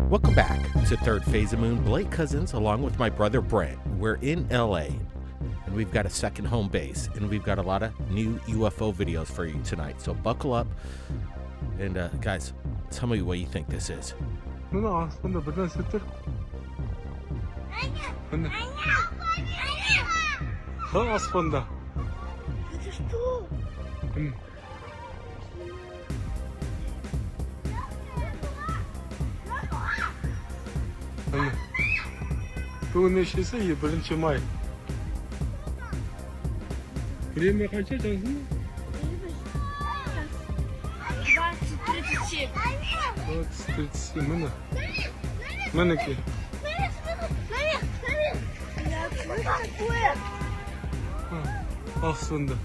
Welcome back to Third Phase of Moon. Blake Cousins, along with my brother Brent. We're in LA, and we've got a second home base, and we've got a lot of new UFO videos for you tonight. So buckle up, and guys, tell me what you think this is. Время хотя должны? 20:37. 20:37. Манеки. Aslında.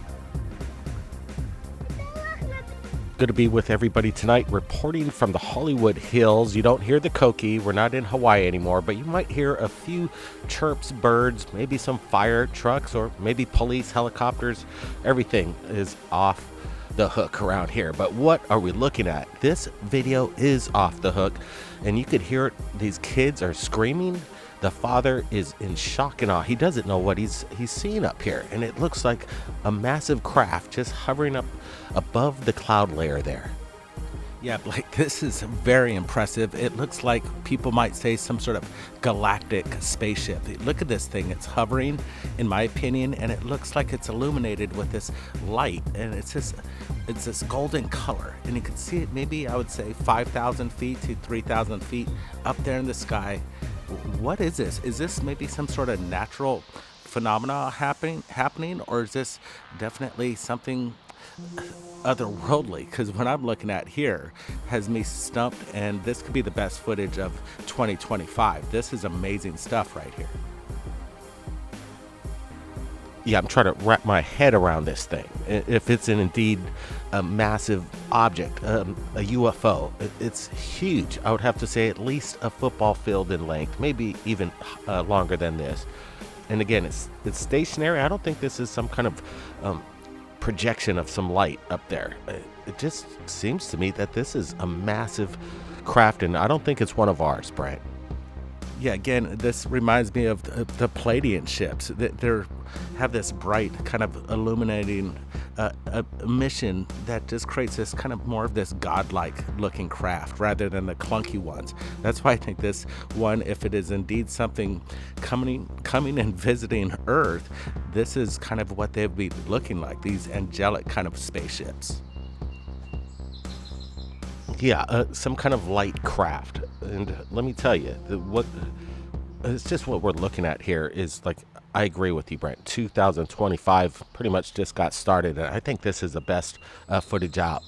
Good to be with everybody tonight, reporting from the Hollywood Hills. You don't hear the Koki. We're not in Hawaii anymore, but you might hear a few chirps, birds, maybe some fire trucks, or maybe police helicopters. Everything is off the hook around here. But what are we looking at? This video is off the hook, and you could hear it. These kids are screaming. The father is in shock and awe. He doesn't know what he's seeing up here, and it looks like a massive craft just hovering up above the cloud layer there. Yeah, Blake, this is very impressive. It looks like people might say some sort of galactic spaceship. Look at this thing. It's hovering, in my opinion, and it looks like it's illuminated with this light, and it's this golden color, and you can see it maybe, I would say, 5,000 feet to 3,000 feet up there in the sky. What is this? Is this maybe some sort of natural phenomena happening, or is this definitely something otherworldly? Because what I'm looking at here has me stumped, and this could be the best footage of 2025. This is amazing stuff right here. Yeah, I'm trying to wrap my head around this thing. If it's indeed a massive object, a UFO, it's huge. I would have to say at least a football field in length, maybe even longer than this. And again, it's stationary. I don't think this is some kind of projection of some light up there. It just seems to me that this is a massive craft, and I don't think it's one of ours, Brent. Yeah, again, this reminds me of the Palladian ships. They have this bright kind of illuminating emission that just creates this kind of more of this godlike looking craft rather than the clunky ones. That's why I think this one, if it is indeed something coming and visiting Earth, this is kind of what they'd be looking like, these angelic kind of spaceships. Yeah, some kind of light craft. And let me tell you, it's just what we're looking at here is like, I agree with you, Brent. 2025 pretty much just got started, and I think this is the best footage out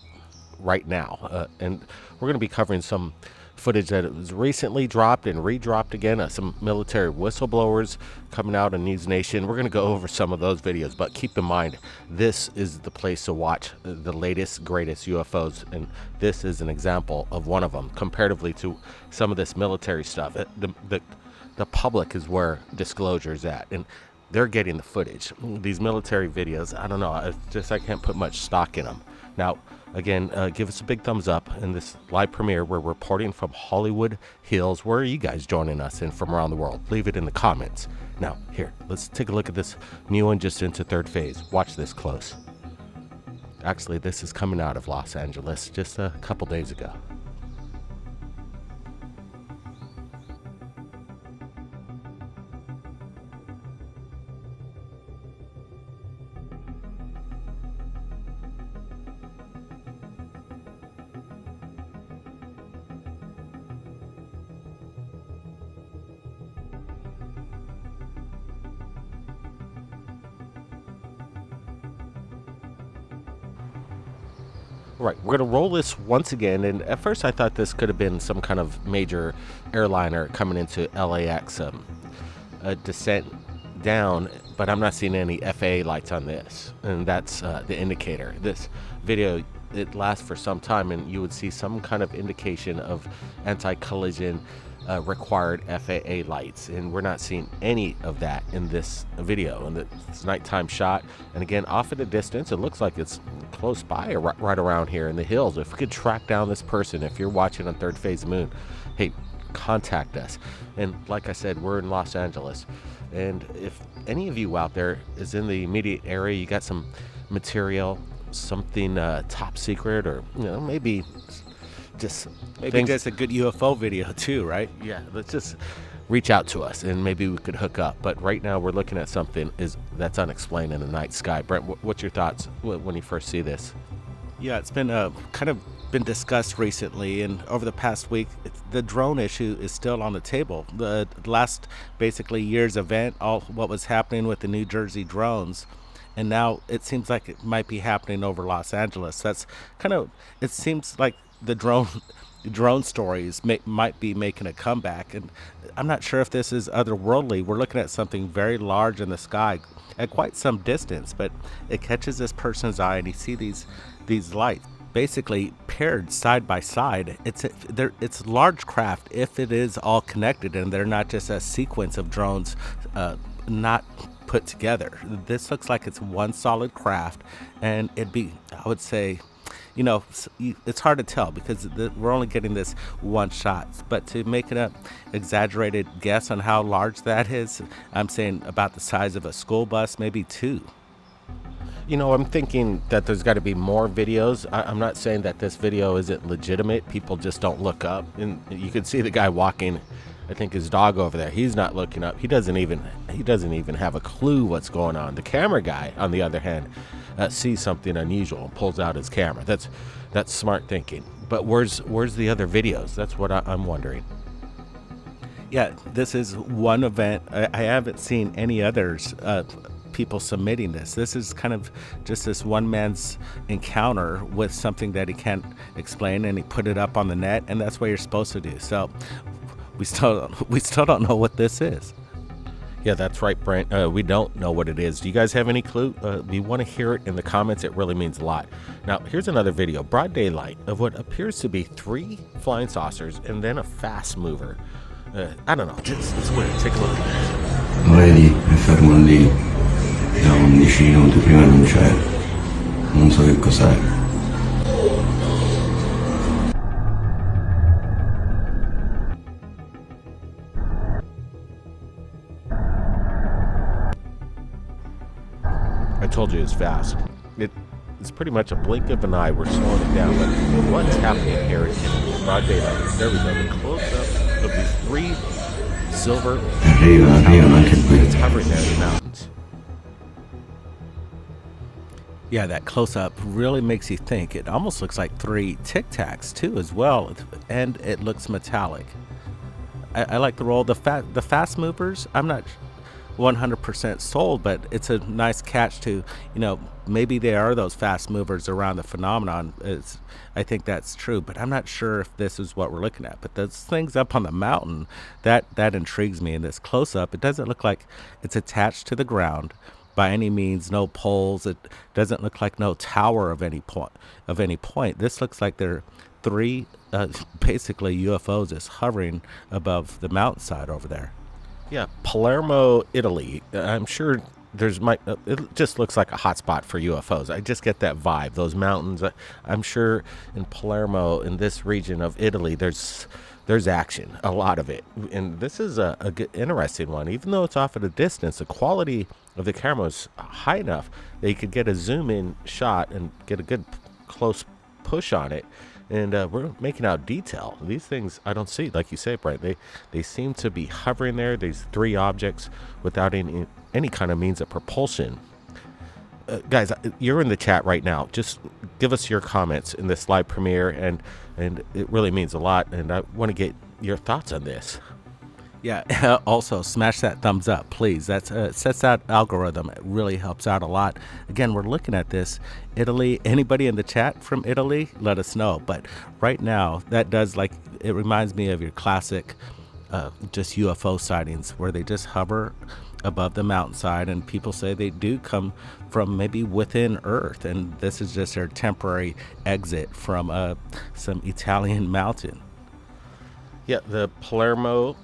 right now. And we're going to be covering some footage that was recently dropped and redropped again. Some military whistleblowers coming out in News Nation. We're going to go over some of those videos, but keep in mind, this is the place to watch the latest, greatest UFOs, and this is an example of one of them. Comparatively to some of this military stuff, the public is where disclosure is at, and they're getting the footage. These military videos, I don't know, I can't put much stock in them. Now, again, give us a big thumbs up in this live premiere. We're reporting from Hollywood Hills. Where are you guys joining us in from around the world? Leave it in the comments. Now, here, let's take a look at this new one just into third phase. Watch this close. Actually, this is coming out of Los Angeles just a couple days ago. Right, we're going to roll this once again, and at first I thought this could have been some kind of major airliner coming into LAX, a descent down, but I'm not seeing any FAA lights on this, and that's the indicator. This video, it lasts for some time, and you would see some kind of indication of anti-collision required FAA lights, and we're not seeing any of that in this video. And it's nighttime shot, and again, off at a distance, it looks like it's close by, right around here in the hills. If we could track down this person, if you're watching on Third Phase of Moon, hey, contact us. And like I said, we're in Los Angeles. And if any of you out there is in the immediate area, you got some material, something top secret, or maybe just just a good UFO video too, right? yeah, let's just reach out to us and maybe we could hook up. But right now we're looking at something that's unexplained in the night sky. Brent, what's your thoughts when you first see this? Yeah, it's been kind of been discussed recently, and over the past week, the drone issue is still on the table. The last basically year's event, all what was happening with the New Jersey drones, and now it seems like it might be happening over Los Angeles. That's kind of, it seems like the drone stories might be making a comeback, and I'm not sure if this is otherworldly. We're looking at something very large in the sky at quite some distance, but it catches this person's eye, and you see these lights basically paired side by side. It's large craft if it is all connected, and they're not just a sequence of drones not put together. This looks like it's one solid craft, and I would say, it's hard to tell because we're only getting this one shot. But to make an exaggerated guess on how large that is, I'm saying about the size of a school bus, maybe two. I'm thinking that there's got to be more videos. I'm not saying that this video isn't legitimate. People just don't look up. And you can see the guy walking, I think his dog over there. He's not looking up. He doesn't even have a clue what's going on. The camera guy, on the other hand, sees something unusual and pulls out his camera. That's smart thinking. But where's the other videos? That's what I'm wondering. Yeah, this is one event. I haven't seen any others. People submitting this. This is kind of just this one man's encounter with something that he can't explain, and he put it up on the net, and that's what you're supposed to do. So we still don't know what this is. Yeah, that's right, Brent. We don't know what it is. Do you guys have any clue? We want to hear it in the comments. It really means a lot. Now, here's another video, broad daylight, of what appears to be 3 flying saucers and then a fast mover. I don't know. It's weird. Take a look. Vedi, è fermo lì, da 11 minuti prima non c'è, non so che cos'è. I told you it's fast. It's pretty much a blink of an eye. We're slowing it down. But what's happening here in broad daylight? There we go. The close-up of these 3 silver Arrivano anche qui. it's hovering there in the mountains. Yeah, that close-up really makes you think. It almost looks like 3 Tic Tacs too, as well, and it looks metallic. I like the roll. The fast movers, I'm not 100% sold, but it's a nice catch to, maybe they are those fast movers around the phenomenon. I think that's true, but I'm not sure if this is what we're looking at. But those things up on the mountain, that intrigues me. In this close-up, it doesn't look like it's attached to the ground by any means. No poles. It doesn't look like no tower of any point. This looks like there are 3 basically UFOs just hovering above the mountainside over there. Yeah, Palermo, Italy. I'm sure it just looks like a hotspot for UFOs. I just get that vibe. Those mountains. I'm sure in Palermo, in this region of Italy, there's action, a lot of it. And this is a good, interesting one. Even though it's off at a distance, the quality of the camera is high enough that you could get a zoom in shot and get a good close push on it. And we're making out detail. These things I don't see, like you say, Brent. They seem to be hovering there. These 3 objects without any kind of means of propulsion. Guys, you're in the chat right now. Just give us your comments in this live premiere, and it really means a lot. And I want to get your thoughts on this. Yeah, also smash that thumbs up, please. That sets that algorithm. It really helps out a lot. Again, we're looking at this. Italy, anybody in the chat from Italy, let us know. But right now, it reminds me of your classic just UFO sightings where they just hover above the mountainside, and people say they do come from maybe within Earth, and this is just their temporary exit from some Italian mountain. Yeah, the Palermo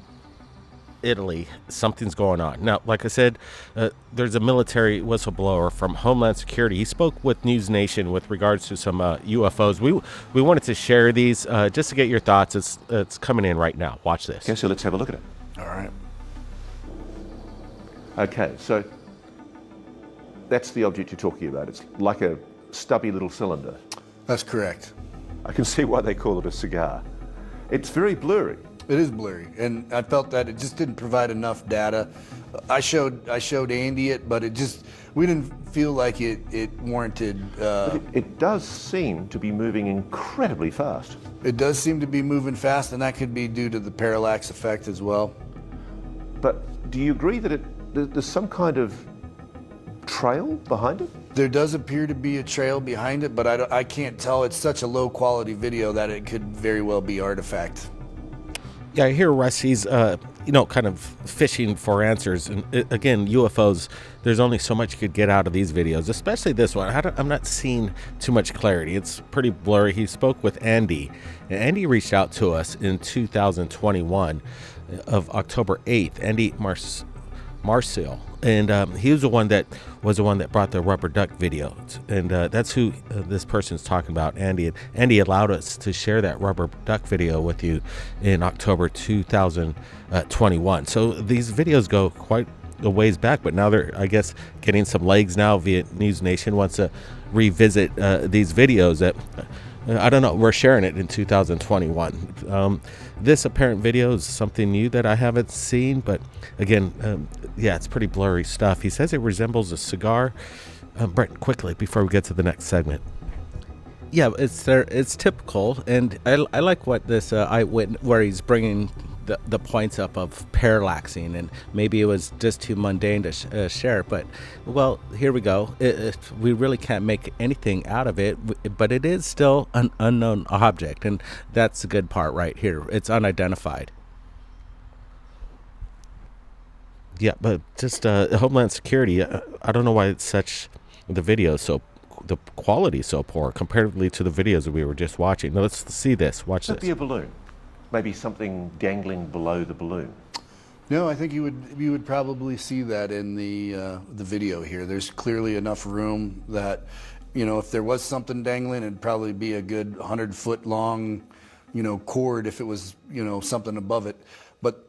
Italy, something's going on. Now, like I said, there's a military whistleblower from Homeland Security. He spoke with News Nation with regards to some UFOs. We wanted to share these just to get your thoughts. It's coming in right now. Watch this. Okay, so let's have a look at it. All right. Okay, so that's the object you're talking about. It's like a stubby little cylinder. That's correct. I can see why they call it a cigar. It's very blurry. It is blurry, and I felt that it just didn't provide enough data. I showed Andy it, but we didn't feel like it warranted. But it does seem to be moving incredibly fast. It does seem to be moving fast, and that could be due to the parallax effect as well. But do you agree that there's some kind of trail behind it? There does appear to be a trail behind it, but I can't tell. It's such a low quality video that it could very well be artifact. Yeah, I hear Russ, he's, kind of fishing for answers. And again, UFOs, there's only so much you could get out of these videos, especially this one. I'm not seeing too much clarity. It's pretty blurry. He spoke with Andy, and Andy reached out to us in 2021 of October 8th, Andy Marcial. And he was the one that brought the rubber duck video, and that's who this person's talking about, Andy. And Andy allowed us to share that rubber duck video with you in October 2021. So these videos go quite a ways back, but now they're, I guess, getting some legs now. Via News Nation wants to revisit these videos that. I don't know. We're sharing it in 2021. This apparent video is something new that I haven't seen, but again, it's pretty blurry stuff. He says it resembles a cigar. Brent, quickly before we get to the next segment. Yeah, it's typical, and I like what this eyewitness, where he's bringing the points up of parallaxing, and maybe it was just too mundane to share, but well, here we go. We really can't make anything out of it, but it is still an unknown object, and that's the good part right here. It's unidentified. Yeah, but just Homeland Security, I don't know why it's the quality is so poor comparatively to the videos that we were just watching. Now let's see this. Watch this. Could be a balloon. Maybe something dangling below the balloon. No, I think you would probably see that in the video here. There's clearly enough room that, if there was something dangling, it'd probably be a good 100-foot long, cord if it was, something above it. But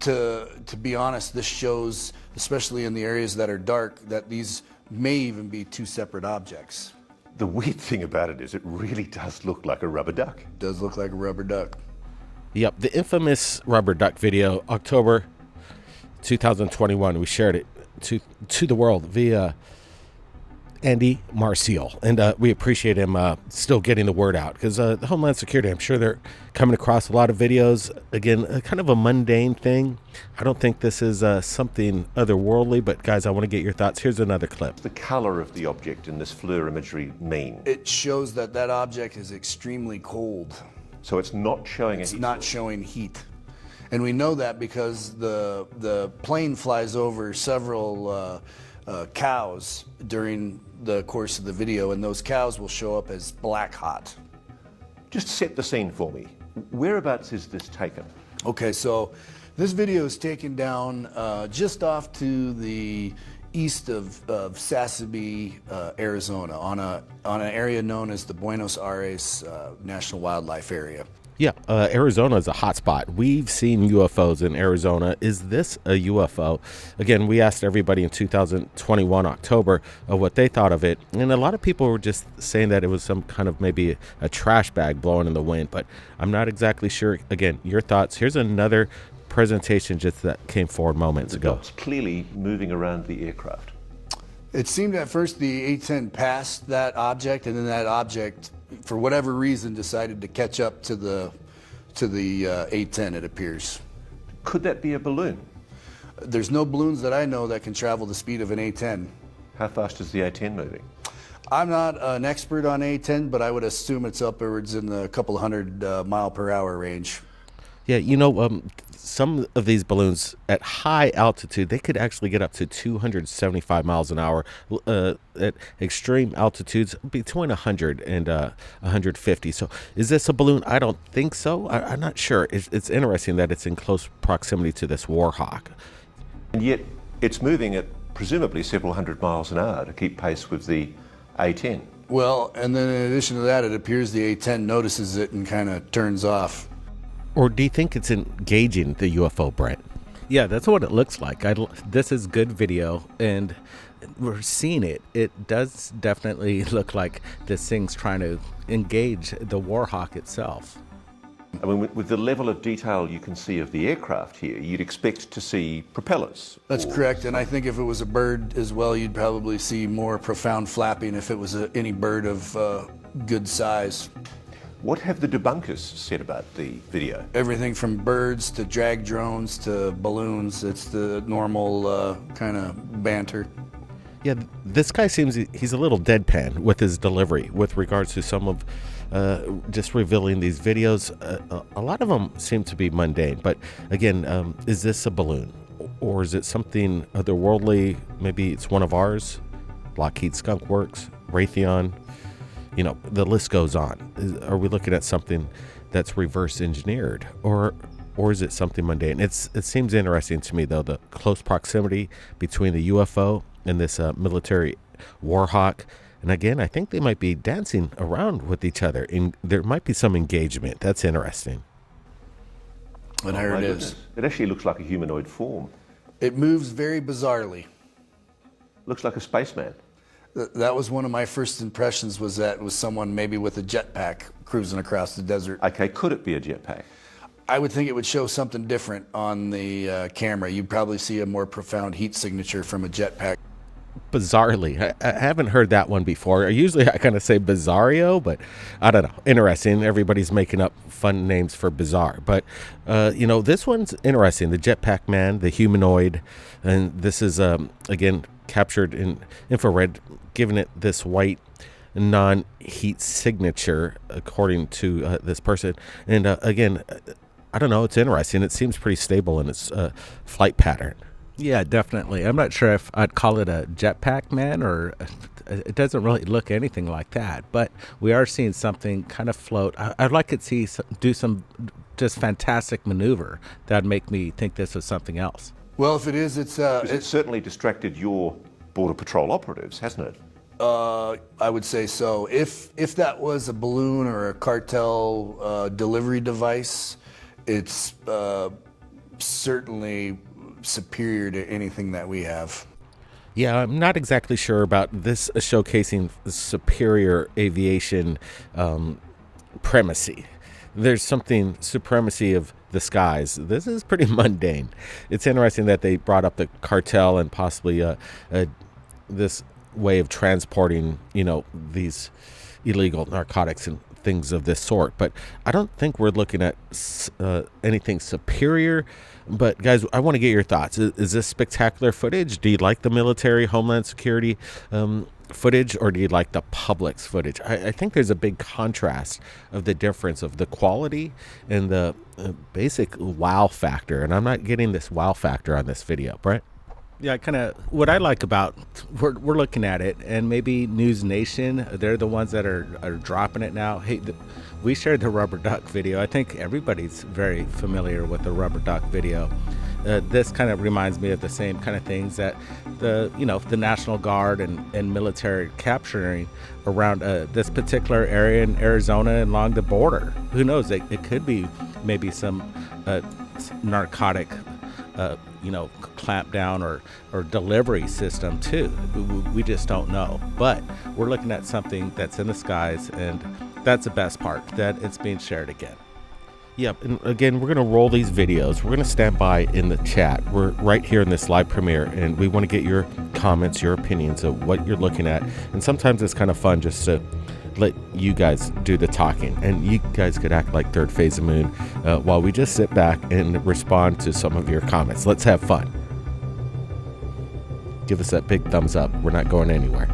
to be honest, this shows, especially in the areas that are dark, that these may even be two separate objects. The weird thing about it is it really does look like a rubber duck. It does look like a rubber duck. Yep, the infamous rubber duck video, October 2021. We shared it to the world via Andy Marcial, and we appreciate him still getting the word out, because the Homeland Security, I'm sure they're coming across a lot of videos. Again, kind of a mundane thing. I don't think this is something otherworldly, but guys, I want to get your thoughts. Here's another clip. The color of the object in this FLIR imagery mean? It shows that object is extremely cold. So it's not showing It's not showing heat. And we know that because the plane flies over several cows during the course of the video, and those cows will show up as black hot. Just set the scene for me. Whereabouts is this taken? Okay, so this video is taken down just off to the east of Sasebe, Arizona, on an area known as the Buenos Aires National Wildlife Area. Yeah, Arizona is a hot spot. We've seen UFOs in Arizona. Is this a UFO? Again, we asked everybody in 2021 October what they thought of it, and a lot of people were just saying that it was some kind of maybe a trash bag blowing in the wind, but I'm not exactly sure. Again, your thoughts. Here's another presentation just that came forward moments ago. It's clearly moving around the aircraft. It seemed at first the A-10 passed that object, and then that object, for whatever reason, decided to catch up to the A-10, it appears. Could that be a balloon? There's no balloons that I know that can travel the speed of an A-10. How fast is the A-10 moving? I'm not an expert on A-10, but I would assume it's upwards in the couple hundred mile per hour range. Yeah, some of these balloons at high altitude, they could actually get up to 275 miles an hour. At extreme altitudes, between 100 and 150. So is this a balloon? I don't think so. I'm not sure. It's interesting that it's in close proximity to this Warhawk. And yet it's moving at presumably several hundred miles an hour to keep pace with the A10. Well, and then in addition to that, it appears the A-10 notices it and kind of turns off. Or do you think it's engaging the UFO, Brent? Yeah, that's what it looks like. This is good video, and we're seeing it. It does definitely look like this thing's trying to engage the Warhawk itself. I mean, with the level of detail you can see of the aircraft here, you'd expect to see propellers. That's correct, and I think if it was a bird as well, you'd probably see more profound flapping if it was any bird of good size. What have the debunkers said about the video? Everything from birds to drag drones to balloons. It's the normal kind of banter. Yeah, this guy seems he's a little deadpan with his delivery with regards to some of just revealing these videos. A lot of them seem to be mundane, but again, is this a balloon or is it something otherworldly? Maybe it's one of ours. Lockheed Skunk Works, Raytheon, you know, the list goes on. Are we looking at something that's reverse engineered, or is it something mundane? It seems interesting to me, though, the close proximity between the UFO and this military Warhawk. And again, I think they might be dancing around with each other. There might be some engagement. That's interesting. And there it is. It actually looks like a humanoid form. It moves very bizarrely. Looks like a spaceman. That was one of my first impressions, was that it was someone maybe with a jetpack cruising across the desert. Okay, could it be a jetpack? I would think it would show something different on the camera. You'd probably see a more profound heat signature from a jetpack. Bizarrely, I haven't heard that one before. Usually I kind of say bizarrio, but I don't know. Interesting. Everybody's making up fun names for bizarre, but you know, this one's interesting. The jetpack man, the humanoid, and this is again captured in infrared, giving it this white non-heat signature according to this person. And again, I don't know, it's interesting. It seems pretty stable in its flight pattern. Yeah, definitely. I'm not sure if I'd call it a jetpack man, or it doesn't really look anything like that, but we are seeing something kind of float. I'd like to do some just fantastic maneuver that'd make me think this is something else. Well, if it is, it's certainly distracted your Border Patrol operatives, hasn't it? I would say so. If that was a balloon or a cartel delivery device, it's certainly superior to anything that we have. Yeah, I'm not exactly sure about this showcasing superior aviation primacy. There's something supremacy of the skies. This is pretty mundane. It's interesting that they brought up the cartel and possibly this way of transporting, you know, these illegal narcotics and things of this sort. But I don't think we're looking at anything superior. But guys, I want to get your thoughts. Is this spectacular footage? Do you like the military, Homeland Security footage, or do you like the public's footage? I think there's a big contrast of the difference of the quality and the basic wow factor. And I'm not getting this wow factor on this video, Brent. Yeah, what I like about, we're looking at it, and maybe News Nation, they're the ones that are dropping it now. Hey, we shared the rubber duck video. I think everybody's very familiar with the rubber duck video. This kind of reminds me of the same kind of things that the National Guard and military capturing around this particular area in Arizona and along the border. Who knows? It could be maybe some narcotic clamp down or delivery system too. We just don't know. But we're looking at something that's in the skies, and that's the best part, that it's being shared again. Yep, and again, we're going to roll these videos. We're going to stand by in the chat. We're right here in this live premiere, and we want to get your comments, your opinions of what you're looking at. And sometimes it's kind of fun just to let you guys do the talking, and you guys could act like Third Phase of Moon while we just sit back and respond to some of your comments. Let's have fun. Give us that big thumbs up. We're not going anywhere.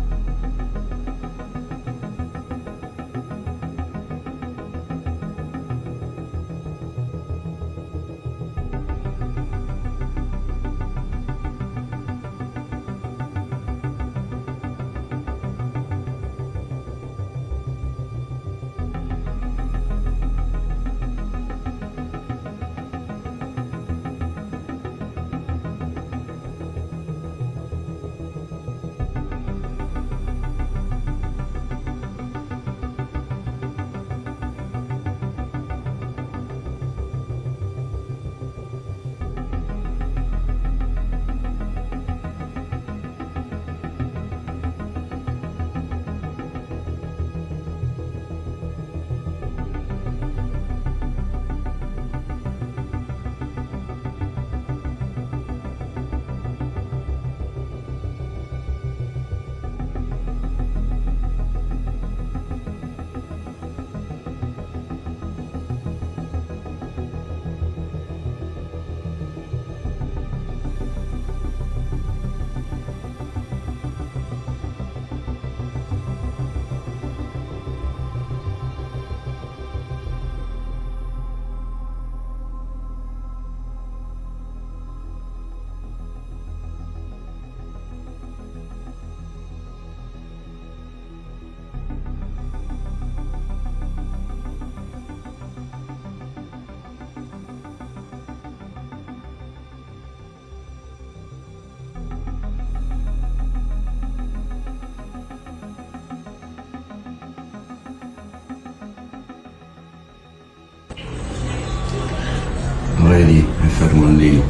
vedi, è fermo lì,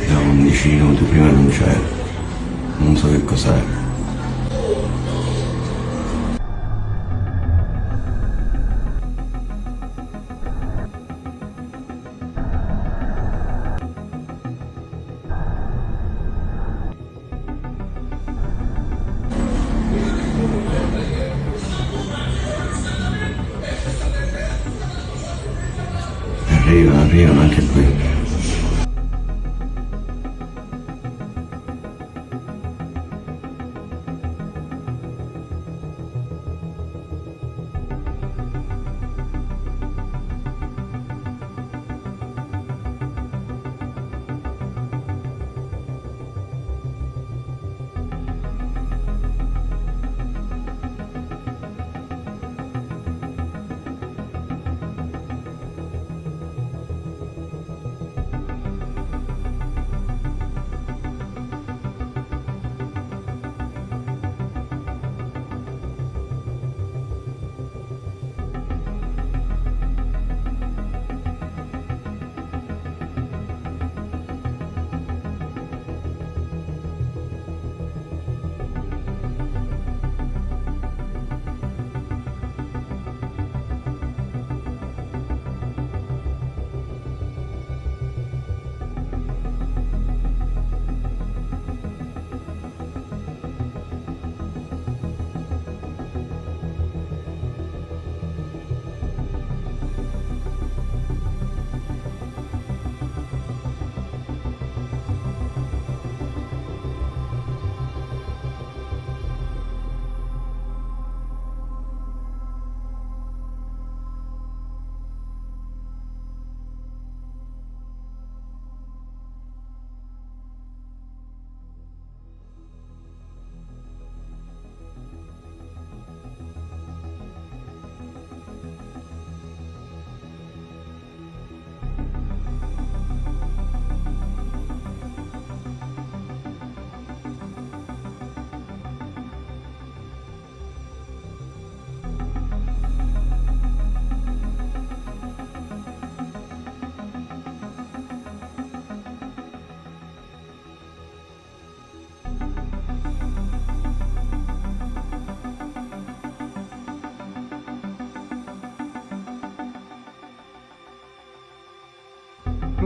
da 11 minuti, prima non c'è, non so che cos'è. Arrivano anche qui.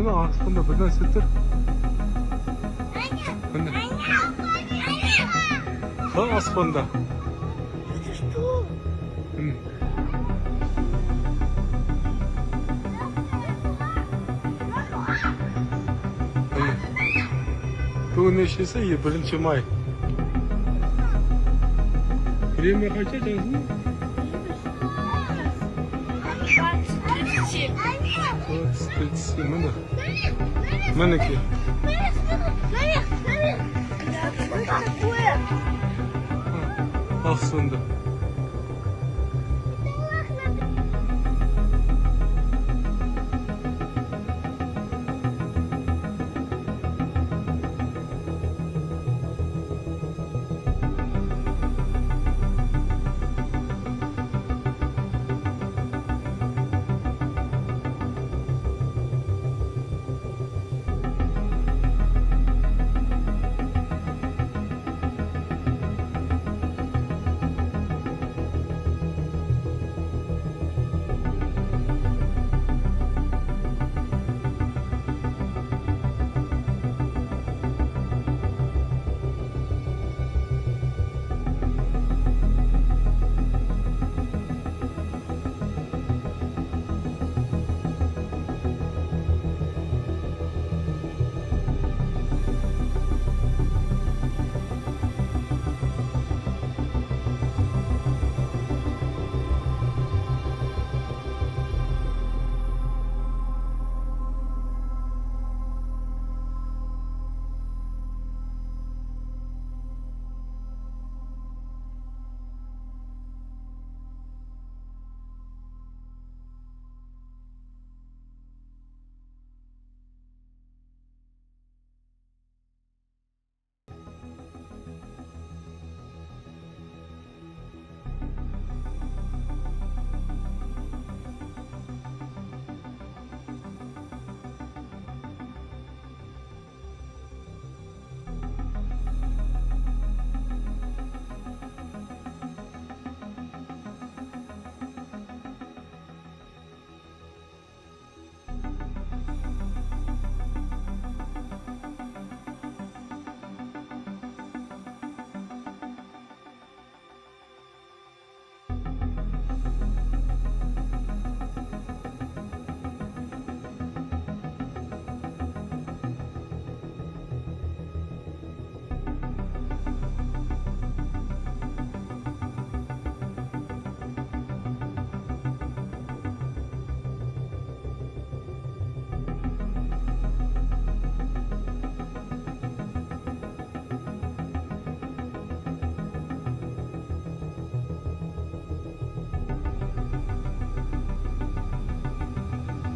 Bunu aslında buradan satır. Anne. Ha aslında. Бүгін нешесі? 1 май. Время қанша жаздың? 37 міне. Мінекей. Aslında.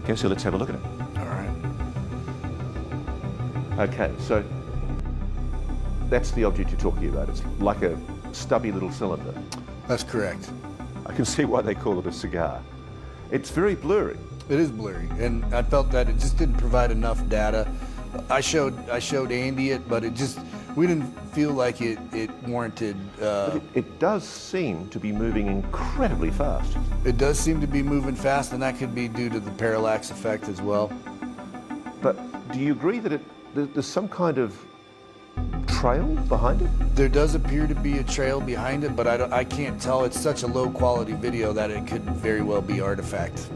Okay, so let's have a look at it. All right. Okay, so that's the object you're talking about. It's like a stubby little cylinder. That's correct. I can see why they call it a cigar. It's very blurry. It is blurry, and I felt that it just didn't provide enough data. I showed Andy it, but we didn't feel like it warranted. But it does seem to be moving incredibly fast. It does seem to be moving fast, and that could be due to the parallax effect as well. But do you agree that there's some kind of trail behind it? There does appear to be a trail behind it, but I can't tell. It's such a low quality video that it could very well be artifact.